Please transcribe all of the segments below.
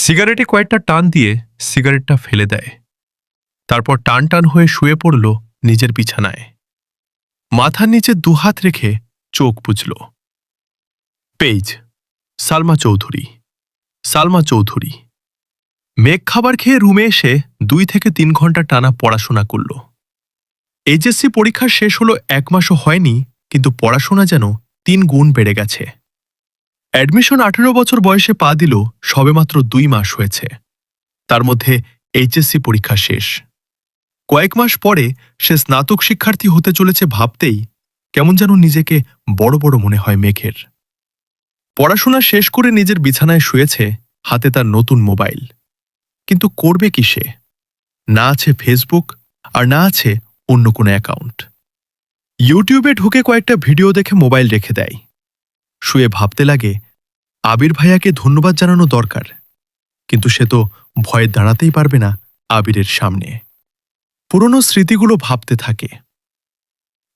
সিগারেটে কয়েকটা টান দিয়ে সিগারেটটা ফেলে দেয়। তারপর টান টান হয়ে শুয়ে পড়ল নিজের বিছানায়। মাথার নিচে দুহাত রেখে চোখ বুঝল। পেজ সালমা চৌধুরী। সালমা চৌধুরী মেঘ খাবার খেয়ে রুমে এসে 2 থেকে 3 ঘন্টা টানা পড়াশোনা করল। এইচএসসি পরীক্ষা শেষ হলো 1 মাসও হয়নি, কিন্তু পড়াশোনা যেন 3 গুণ বেড়ে গেছে। অ্যাডমিশন 18 বছর বয়সে পা দিল, সবেমাত্র 2 মাস হয়েছে। তার মধ্যে এইচএসসি পরীক্ষা শেষ। কয়েক মাস পরে সে স্নাতক শিক্ষার্থী হতে চলেছে ভাবতেই কেমন যেন নিজেকে বড় বড় মনে হয় মেঘের। পড়াশোনা শেষ করে নিজের বিছানায় শুয়েছে, হাতে তার নতুন মোবাইল। কিন্তু করবে কি সে? না আছে ফেসবুক, আর না আছে অন্য কোনো অ্যাকাউন্ট। ইউটিউবে ঢুকে কয়েকটা ভিডিও দেখে মোবাইল রেখে দেয়। শুয়ে ভাবতে লাগে, আবির ভাইয়াকে ধন্যবাদ জানানো দরকার, কিন্তু সে তো ভয়ে দাঁড়াতেই পারবে না আবিরের সামনে। পুরনো স্মৃতিগুলো ভাবতে থাকে।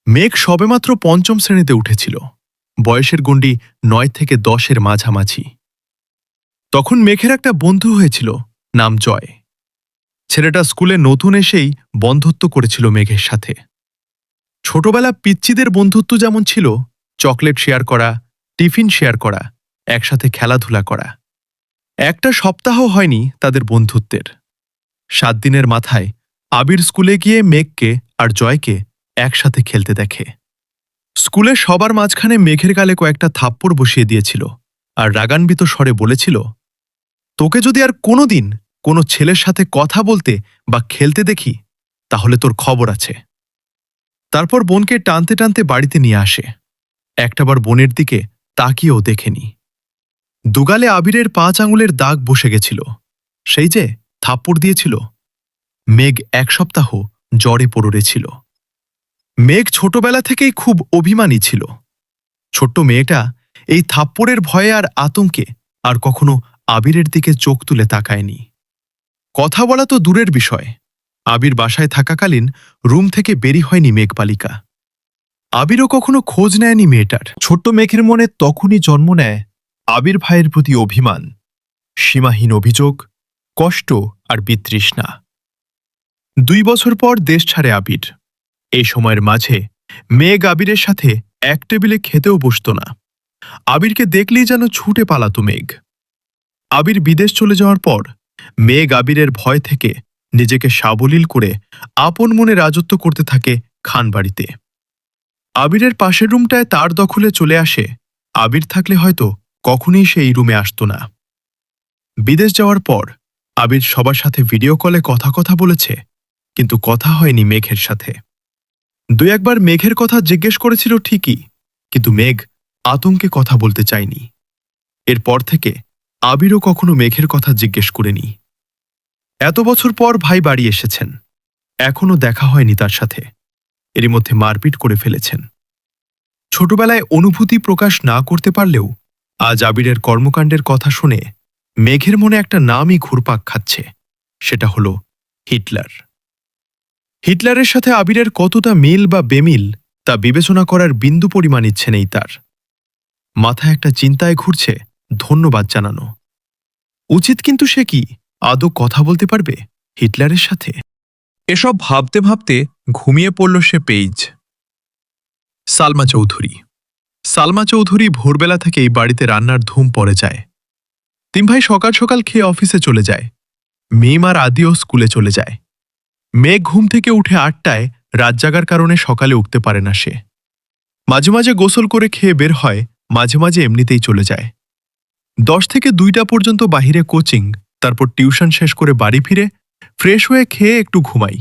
মেঘ সবেমাত্র 5ম শ্রেণীতে উঠেছিল। বয়সের গণ্ডি 9 থেকে 10-এর মাঝামাঝি। তখন মেঘের একটা বন্ধু হয়েছিল, নাম জয়। ছেলেটা স্কুলে নতুন এসেই বন্ধুত্ব করেছিল মেঘের সাথে। ছোটবেলা পিচ্চিদের বন্ধুত্ব যেমন ছিল, চকলেট শেয়ার করা, টিফিন শেয়ার করা, একসাথে খেলাধুলা করা, একটা সপ্তাহ হয়নি তাদের বন্ধুত্বের। 7 দিনের মাথায় আবির স্কুলে গিয়ে মেঘকে আর জয়কে একসাথে খেলতে দেখে। স্কুলে সবার মাঝখানে মেঘের গালে কয়েকটা থাপ্পড় বসিয়ে দিয়েছিল, আর রাগান্বিত স্বরে বলেছিল, তোকে যদি আর কোনোদিন কোনো ছেলের সাথে কথা বলতে বা খেলতে দেখি, তাহলে তোর খবর আছে। তারপর বোনকে টানতে টানতে বাড়িতে নিয়ে আসে। একটাবার বোনের দিকে তাকিয়েও দেখেনি। দুগালে আবিরের 5 আঙুলের দাগ বসে গেছিল, সেই যে থাপ্পড় দিয়েছিল। মেঘ 1 সপ্তাহ জ্বরে পড়েছিল। মেঘ ছোটবেলা থেকেই খুব অভিমানী ছিল। ছোট্ট মেয়েটা এই থাপ্পড়ের ভয়ে আর আতঙ্কে আর কখনো আবিরের দিকে চোখ তুলে তাকায়নি। কথা বলা তো দূরের বিষয়, আবির বাসায় থাকাকালীন রুম থেকে বেরি হয়নি মেঘবালিকা। আবিরও কখনো খোঁজ নেয়নি মেয়েটার। ছোট্ট মেঘের মনে তখনই জন্ম নেয় আবির ভাইয়ের প্রতি অভিমান, সীমাহীন অভিযোগ, কষ্ট আর বিতৃষ্ণা। 2 বছর পর দেশ ছাড়ে আবির। এই সময়ের মাঝে মেঘ আবিরের সাথে এক টেবিলে খেতেও বসত না। আবিরকে দেখলেই যেন ছুটে পালাতো মেঘ। আবির বিদেশ চলে যাওয়ার পর মেঘ আবিরের ভয় থেকে নিজেকে সাবলীল করে আপন মনে রাজত্ব করতে থাকে খানবাড়িতে। আবিরের পাশের রুমটায় তার দখলে চলে আসে। আবির থাকলে হয়তো কখনই সে এই রুমে আসত না। বিদেশ যাওয়ার পর আবির সবার সাথে ভিডিও কলে কথা বলেছে, কিন্তু কথা হয়নি মেঘের সাথে। 2 একবার মেঘের কথা জিজ্ঞেস করেছিল ঠিকই, কিন্তু মেঘ আতঙ্কে কথা বলতে চায়নি। এরপর থেকে আবিরও কখনো মেঘের কথা জিজ্ঞেস করেনি। এত বছর পর ভাই বাড়ি এসেছেন, এখনো দেখা হয়নি তার সাথে। এরই মধ্যে মারপিট করে ফেলেছেন। ছোটবেলায় অনুভূতি প্রকাশ না করতে পারলেও আজ আবিরের কর্মকাণ্ডের কথা শুনে মেঘের মনে একটা নামই ঘুরপাক খাচ্ছে, সেটা হলো হিটলার। হিটলারের সাথে আবিরের কতটা মিল বা বেমিল তা বিবেচনা করার বিন্দু পরিমাণ ইচ্ছে নেই তার। মাথায় একটা চিন্তায় ঘুরছে ধন্যবাদ জানানো উচিত, কিন্তু সে কি আদৌ কথা বলতে পারবে হিটলারের সাথে? এসব ভাবতে ভাবতে ঘুমিয়ে পড়ল সে পেজ। সালমা চৌধুরী। সালমা চৌধুরী ভোরবেলা থেকেই বাড়িতে রান্নার ধুম পড়ে যায়। 3 ভাই সকাল সকাল খেয়ে অফিসে চলে যায়। মিম আর আদিও স্কুলে চলে যায়। মেঘ ঘুম থেকে উঠে 8টায়, রাত জাগার কারণে সকালে উঠতে পারে না সে। মাঝে মাঝে গোসল করে খেয়ে বের হয়, মাঝে মাঝে এমনিতেই চলে যায়। 10 থেকে 2টা পর্যন্ত বাহিরে কোচিং, তারপর টিউশন শেষ করে বাড়ি ফিরে ফ্রেশ হয়ে খেয়ে একটু ঘুমাই।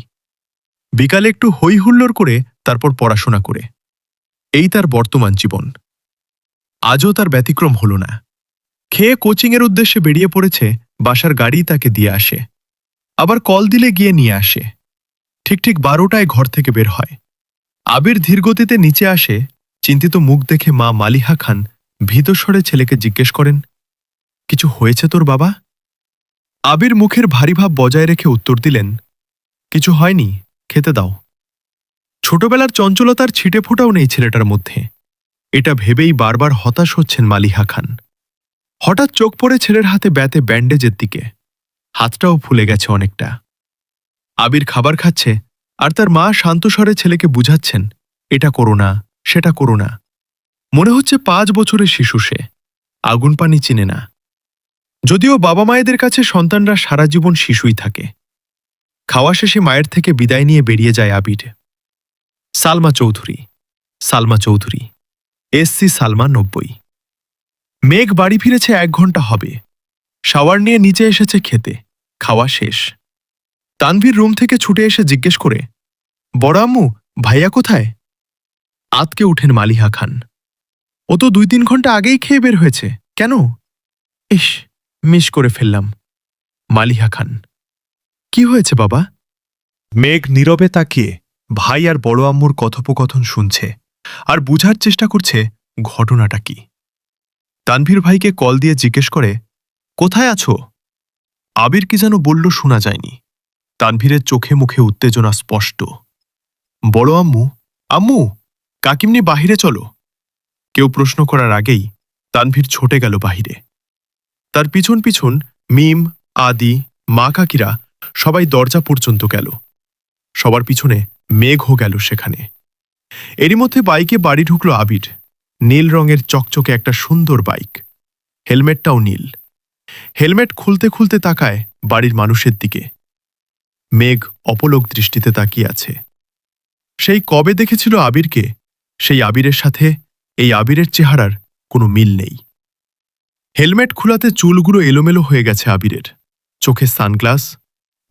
বিকালে একটু হই হুল্লোড় করে তারপর পড়াশোনা করে। এই তার বর্তমান জীবন। আজও তার ব্যতিক্রম হল না। খেয়ে কোচিংয়ের উদ্দেশ্যে বেরিয়ে পড়েছে, বাসার গাড়ি তাকে দিয়ে আসে, আবার কল দিলে গিয়ে নিয়ে আসে। ঠিক 12টায় ঘর থেকে বের হয়। আবির ধীরগতিতে নিচে আসে। চিন্তিত মুখ দেখে মা মালিহা খান ভীত স্বরে ছেলেকে জিজ্ঞেস করেন, কিছু হয়েছে তোর বাবা? আবির মুখের ভারী ভাব বজায় রেখে উত্তর দিলেন, কিছু হয়নি, খেতে দাও। ছোটবেলার চঞ্চলতার ছিটে ফোঁটাও নেই ছেলেটার মধ্যে। এটা ভেবেই বারবার হতাশ হচ্ছেন মালিহা খান। হঠাৎ চোখ পড়ে ছেলের হাতে ব্যাতে ব্যান্ডেজের দিকে। হাতটাও ফুলে গেছে অনেকটা। আবির খাবার খাচ্ছে আর তার মা শান্ত স্বরে ছেলেকে বুঝাচ্ছেন, এটা করো না, সেটা করো না। মনে হচ্ছে 5 বছরের শিশু সে, আগুন পানি চিনে না। যদিও বাবা মায়েদের কাছে সন্তানরা সারা জীবন শিশুই থাকে। খাওয়া শেষে মায়ের থেকে বিদায় নিয়ে বেরিয়ে যায় আবির। সালমা চৌধুরী এসসি সালমা 90। মেঘ বাড়ি ফিরেছে 1 ঘন্টা হবে। শাওয়ার নিয়ে নিচে এসেছে খেতে। খাওয়া শেষ। তানভীর রুম থেকে ছুটে এসে জিজ্ঞেস করে, বড় আম্মু, ভাইয়া কোথায়? আতকে উঠেন মালিহা খান। ও তো 2-3 ঘন্টা আগেই খেয়ে বের হয়েছে, কেন? ইস, মিস করে ফেললাম। মালিহা খান, কি হয়েছে বাবা? মেঘ নীরবে তাকিয়ে ভাই আর বড় আম্মুর কথোপকথন শুনছে আর বুঝার চেষ্টা করছে ঘটনাটা কি। তানভীর ভাইকে কল দিয়ে জিজ্ঞেস করে, কোথায় আছো? আবির কি যেন বলল, শোনা যায়নি। তানভীরের চোখে মুখে উত্তেজনা স্পষ্ট। বড় আম্মু, আম্মু, কাকিমনি বাহিরে চলো। কেউ প্রশ্ন করার আগেই তানভীর ছুটে গেল বাহিরে। তার পিছন পিছন মিম, আদি, মা কাকিরা সবাই দরজা পর্যন্ত গেল। সবার পিছনে মেঘও গেল সেখানে। এরই মধ্যে বাইকে বাড়ি ঢুকল আবির। নীল রঙের চকচকে একটা সুন্দর বাইক, হেলমেটটাও নীল। হেলমেট খুলতে খুলতে তাকায় বাড়ির মানুষের দিকে। মেঘ অপলক দৃষ্টিতে তাকিয়ে আছে। সেই কবে দেখেছিল আবিরকে, সেই আবিরের সাথে এই আবিরের চেহারার কোনো মিল নেই। হেলমেট খুলাতে চুলগুলো এলোমেলো হয়ে গেছে আবিরের। চোখে সানগ্লাস,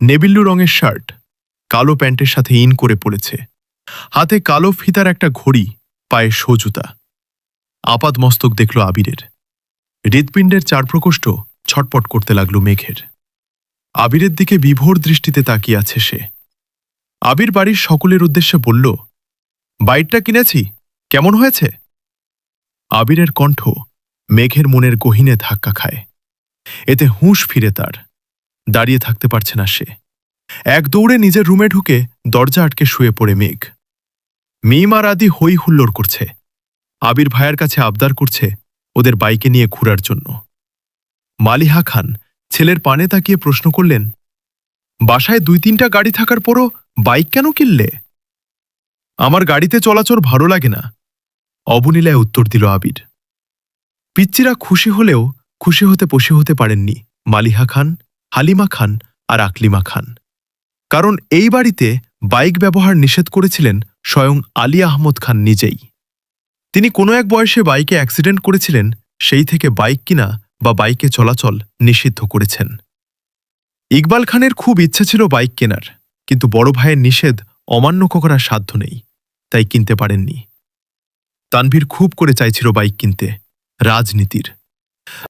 নেভিল্লু রঙের শার্ট, কালো প্যান্টের সাথে ইন করে পড়েছে। হাতে কালো ফিতার একটা ঘড়ি, পায়ে সোজুতা। আপাদমস্তক দেখল আবিরের। হৃৎপিণ্ডের 4 প্রকোষ্ঠ ছটপট করতে লাগল মেঘের। আবিরের দিকে বিভোর দৃষ্টিতে তাকিয়ে আছে সে। আবির বাড়ির সকলের উদ্দেশ্যে বলল, বাইকটা কিনেছি, কেমন হয়েছে? আবিরের কণ্ঠ মেঘের মনের গহীনে ধাক্কা খায়। এতে হুঁশ ফিরে তার। দাঁড়িয়ে থাকতে পারছে না সে। এক দৌড়ে নিজের রুমে ঢুকে দরজা আটকে শুয়ে পড়ে মেঘ। মিম আর আদি হই হুল্লোড় করছে। আবির ভাইয়ের কাছে আবদার করছে ওদের বাইকে নিয়ে ঘুরার জন্য। মালিহা খান ছেলের পানে তাকিয়ে প্রশ্ন করলেন, বাসায় 2-3টা গাড়ি থাকার পরও বাইক কেন কিনলে? আমার গাড়িতে চলাচল ভালো লাগে না, অবলীলায় উত্তর দিল আবির। পিচ্চিরা খুশি হলেও খুশি হতে পশি হতে পারেননি মালিহা খান, হালিমা খান আর আকলিমা খান। কারণ এই বাড়িতে বাইক ব্যবহার নিষেধ করেছিলেন স্বয়ং আলী আহমদ খান নিজেই। তিনি কোনো এক বয়সে বাইকে অ্যাক্সিডেন্ট করেছিলেন, সেই থেকে বাইক কিনা বা বাইকে চলাচল নিষিদ্ধ করেছেন। ইকবাল খানের খুব ইচ্ছা ছিল বাইক কেনার, কিন্তু বড় ভাইয়ের নিষেধ অমান্য করার সাধ্য নেই, তাই কিনতে পারেননি। তানভীর খুব করে চাইছিল বাইক কিনতে, রাজনীতির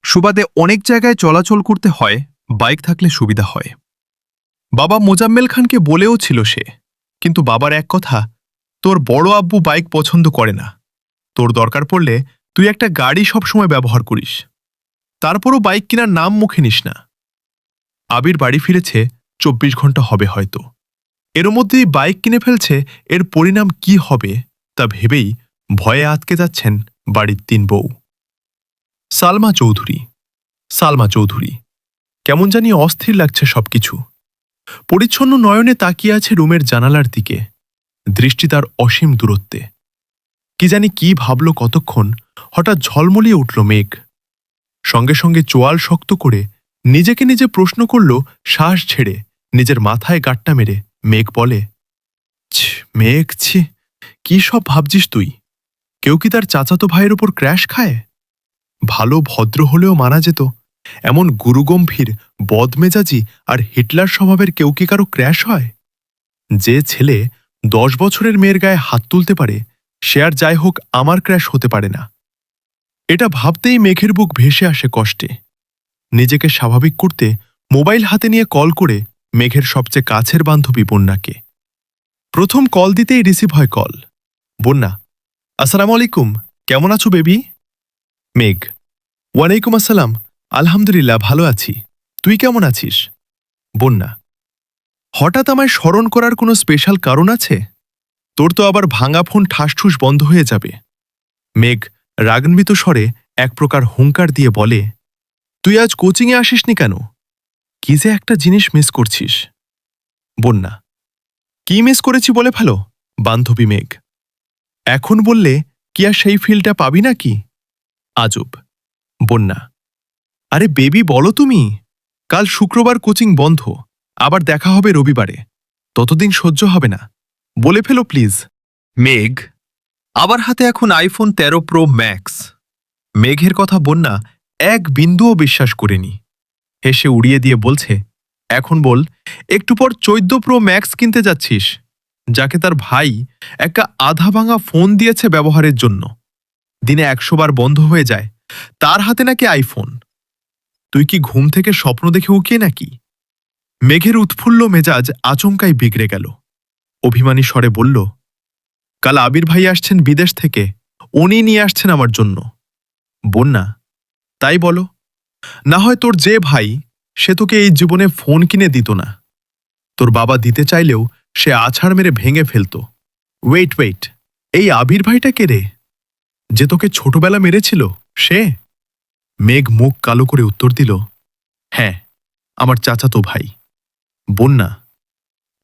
সুবাদে অনেক জায়গায় চলাচল করতে হয়, বাইক থাকলে সুবিধা হয়। বাবা মোজাম্মেল খানকে বলেও ছিল সে, কিন্তু বাবার এক কথা, তোর বড় আব্বু বাইক পছন্দ করে না, তোর দরকার পড়লে তুই একটা গাড়ি সবসময় ব্যবহার করিস, তারপরও বাইক কেনার নাম মুখে নিস না। আবির বাড়ি ফিরেছে 24 ঘন্টা হবে হয়তো। এর মধ্যেই বাইক কিনে ফেলছে, এর পরিণাম কি হবে তা ভেবেই ভয়ে আটকে যাচ্ছেন বাড়ির 3 বউ। সালমা চৌধুরী কেমন জানি অস্থির লাগছে সবকিছু। পরিচ্ছন্ন নয়নে তাকিয়ে আছে রুমের জানালার দিকে, দৃষ্টি তার অসীম দূরত্বে। কি জানি কি ভাবল কতক্ষণ, হঠাৎ ঝলমলিয়ে উঠল মেঘ। সঙ্গে সঙ্গে চোয়াল শক্ত করে নিজেকে নিজে প্রশ্ন করল, শ্বাস ছেড়ে নিজের মাথায় গাঁটটা মেরে মেঘ বলে, মেঘ, ছি, কি সব ভাবছিস তুই? কেউ কি তার চাচাতো ভাইয়ের ওপর ক্র্যাশ খায়? ভালো ভদ্র হলেও মানা যেত, এমন গুরুগম্ভীর, বদমেজাজি আর হিটলার স্বভাবের কেউ কি কারো ক্র্যাশ হয়? যে ছেলে 10 বছরের মেয়ের গায়ে হাত তুলতে পারে, সে আর যাই হোক আমার ক্র্যাশ হতে পারে না। এটা ভাবতেই মেঘের বুক ভেসে আসে কষ্টে। নিজেকে স্বাভাবিক করতে মোবাইল হাতে নিয়ে কল করে মেঘের সবচেয়ে কাছের বান্ধবী বন্যাকে। প্রথম কল দিতেই রিসিভ হয় কল। বন্যা, আসসালামু আলাইকুম, কেমন আছো বেবি? মেঘ, ওয়ালাইকুম আসসালাম, আলহামদুলিল্লাহ ভালো আছি, তুই কেমন আছিস? বন্যা, হঠাৎ আমায় স্মরণ করার কোনো স্পেশাল কারণ আছে? তোর তো আবার ভাঙা ফোন ঠাসঠুস বন্ধ হয়ে যাবে। মেঘ রাগান্বিত স্বরে এক প্রকার হুঙ্কার দিয়ে বলে, তুই আজ কোচিংয়ে আসিসনি কেন? কি যে একটা জিনিস মিস করছিস। বন্যা, কি মিস করেছি বলে ফেলো। বান্ধবী মেঘ, এখন বললে কি আর সেই ফিলটা পাবি নাকি? আজব। বন্যা, আরে বেবি বলো তুমি। কাল শুক্রবার কোচিং বন্ধ, আবার দেখা হবে রবিবারে। ততদিন সহ্য হবে না, বলে ফেলো প্লিজ। মেঘ, আবার হাতে এখন আইফোন 13 প্রো ম্যাক্স। মেঘের কথা বন্যা এক বিন্দুও বিশ্বাস করেনি। হেসে উড়িয়ে দিয়ে বলছে, এখন বল, একটু পর 14 প্রো ম্যাক্স কিনতে যাচ্ছিস, যাকে তার ভাই একটা আধা ভাঙা ফোন দিয়েছে ব্যবহারের জন্য। দিনে 100 বার বন্ধ হয়ে যায়, তার হাতে নাকি আইফোন। তুই কি ঘুম থেকে স্বপ্ন দেখে উকিয়ে নাকি? মেঘের উৎফুল্ল মেজাজ আচমকাই বিগড়ে গেল। অভিমানী স্বরে বলল, কাল আবির ভাই আসছেন বিদেশ থেকে, উনি নিয়ে আসছেন আমার জন্য। বন্যা, তাই বলো। না হয় তোর যে ভাই, সে তোকে এই জীবনে ফোন কিনে দিত না। তোর বাবা দিতে চাইলেও সে আছাড় মেরে ভেঙে ফেলত। ওয়েট ওয়েট, এই আবির ভাইটা কে রে, যে তোকে ছোটবেলা মেরেছিল সে? মেঘ মুখ কালো করে উত্তর দিল, হ্যাঁ, আমার চাচাতো ভাই। বন্যা,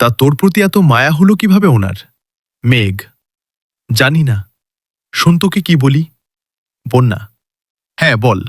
তা তোর প্রতি এত মায়া হলো কিভাবে ওনার? মেঘ, জানি না, শোন তোকে কি বলি। বন্যা, হ্যাঁ বল।